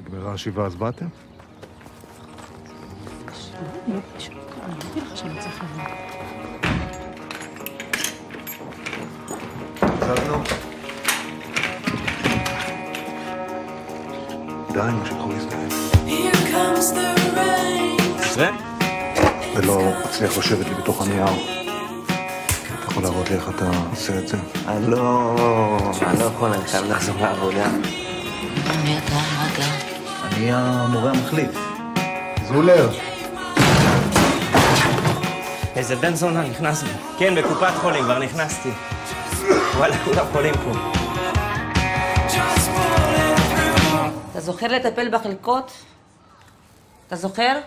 נגמרה השבעה, אז באתם? אני אמרתי לך שאני צריך לבוא. חזרנו. די, נמשיכו להזדהן. זה? ולא מצליח לשבת לי בתוך הנייר. אתה יכול להראות לי איך אתה עושה את זה? אני לא יכול, אני חייב לחזור לעבודה. מי אתה? מה אתה? אני המורה המחליף. זולר. איזה בן זונה נכנס בי. כן, בקופת חולים, כבר נכנסתי. וואלה, כולם חולים פה. אתה זוכר לטפל בחלקות? אתה זוכר?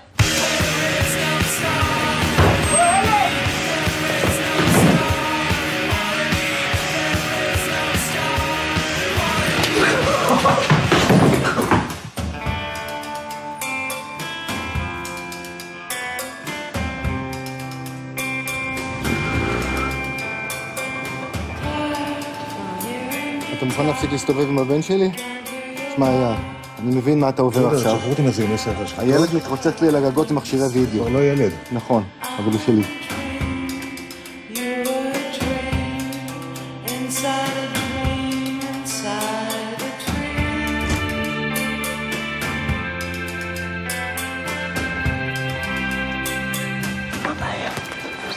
אתה מוכן להפסיק להסתובב עם הבן שלי? שמע, היה, אני מבין מה אתה עובר עכשיו. שחררו אותי מזה עם הספר שלך. הילד מתרוצץ לי על הגגות עם מכשירי וידאו. כבר לא ילד. נכון, אבל הוא שלי.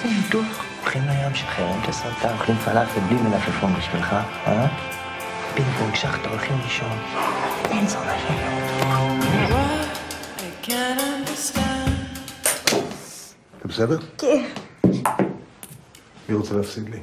זה ניתוח. הולכים לים, שחררים את הסרטן, אוכלים פלאפל בלי מלפפון בשבילך, אה? פינג פונג, שחטה, הולכים לישון. אין זונה אתה בסדר? כן. מי רוצה להפסיד לי?